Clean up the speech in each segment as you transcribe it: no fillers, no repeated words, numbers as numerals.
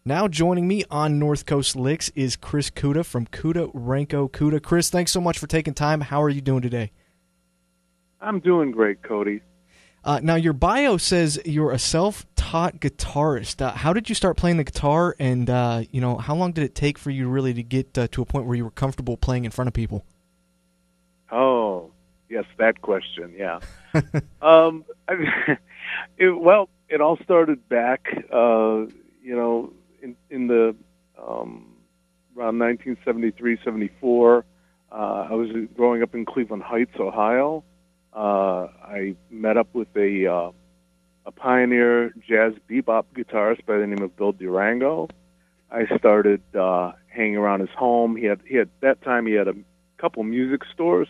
Now joining me on North Coast Licks is Chris Cuda from Cuda Renko Cuda. Chris, thanks so much for taking time. How are you doing today? I'm doing great, Cody. Now, your bio says you're a self-taught guitarist. How did you start playing the guitar, and how long did it take for you really to get to a point where you were comfortable playing in front of people? Oh, yes, that question, yeah. um, it all started back, in the around 1973, 74. I was growing up in Cleveland Heights, Ohio. I met up with a pioneer jazz bebop guitarist by the name of Bill Durango. I started hanging around his home. He had that time he had a couple music stores,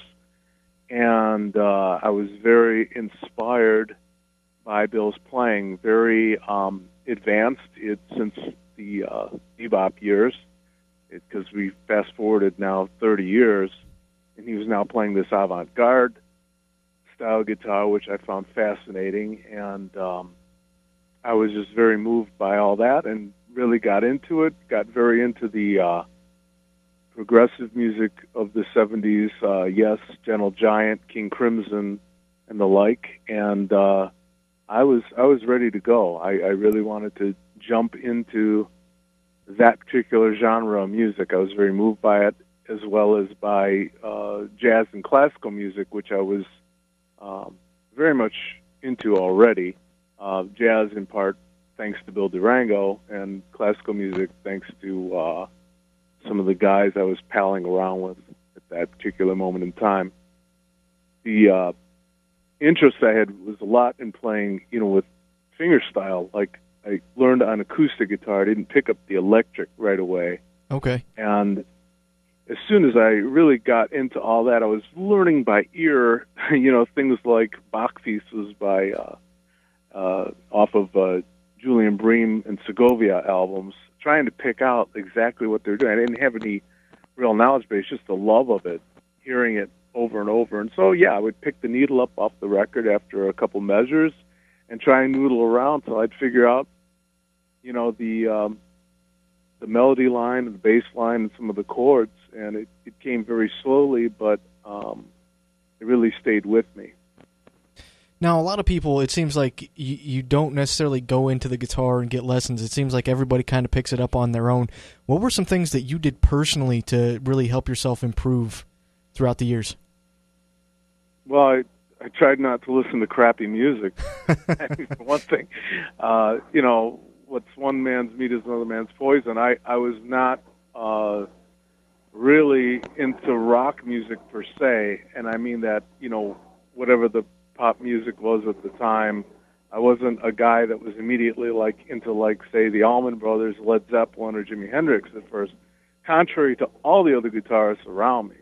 and I was very inspired by Bill's playing. Very advanced since the bebop years, because we fast forwarded now 30 years, and he was now playing this avant-garde style guitar, which I found fascinating, and I was just very moved by all that and really got into it, got very into the progressive music of the 70s, Yes, Gentle Giant, King Crimson, and the like, and I was ready to go. I really wanted to jump into that particular genre of music. I was very moved by it, as well as by jazz and classical music, which I was very much into already. Jazz in part thanks to Bill Durango, and classical music thanks to some of the guys I was palling around with at that particular moment in time. The interest I had was a lot in playing, with fingerstyle. Like, I learned on acoustic guitar. I didn't pick up the electric right away. Okay. And as soon as I really got into all that, I was learning by ear, things like Bach pieces by off of Julian Bream and Segovia albums, trying to pick out exactly what they're doing. I didn't have any real knowledge base, just the love of it, hearing it over and over. And so, yeah, I would pick the needle up off the record after a couple measures and try and noodle around till I'd figure out, the melody line and the bass line and some of the chords. And it came very slowly, but it really stayed with me. Now, a lot of people, it seems like you don't necessarily go into the guitar and get lessons. It seems like everybody kind of picks it up on their own. What were some things that you did personally to really help yourself improve throughout the years? Well, I tried not to listen to crappy music. For one thing, what's one man's meat is another man's poison. I was not really into rock music per se, and I mean that, whatever the pop music was at the time, I wasn't a guy that was immediately into say the Allman Brothers, Led Zeppelin, or Jimi Hendrix at first, contrary to all the other guitarists around me.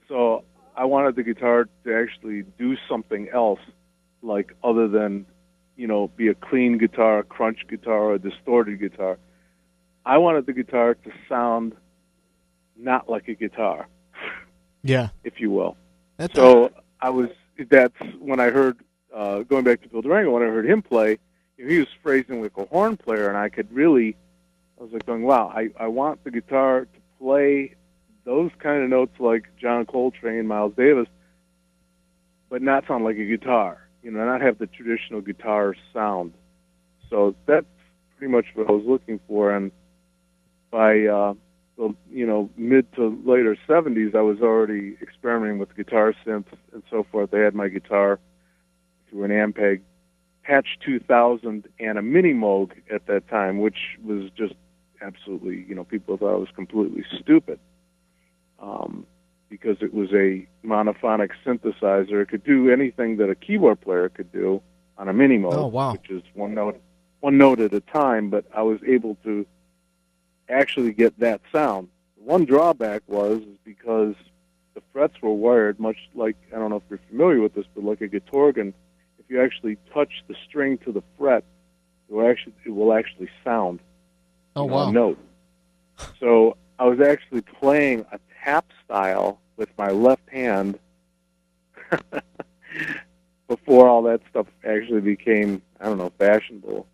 So I wanted the guitar to actually do something else, other than, be a clean guitar, a crunch guitar, or a distorted guitar. I wanted the guitar to sound not like a guitar, yeah, if you will. That's when I heard, going back to Bill Durango, when I heard him play, he was phrasing like a horn player, and I was going, wow, I want the guitar to play those kind of notes like John Coltrane, Miles Davis, but not sound like a guitar, not have the traditional guitar sound. So that's pretty much what I was looking for, and by mid to later 70s, I was already experimenting with guitar synths and so forth. I had my guitar through an Ampeg Patch 2000 and a Mini Moog at that time, which was just absolutely, people thought I was completely stupid. Because it was a monophonic synthesizer. It could do anything that a keyboard player could do on a Mini Moog, oh, wow, which is one note at a time, but I was able to actually get that sound. One drawback was because the frets were wired much like, I don't know if you're familiar with this, but like a guitar organ, if you actually touch the string to the fret, it will actually sound a note. So I was actually playing a tap style with my left hand before all that stuff actually became, fashionable.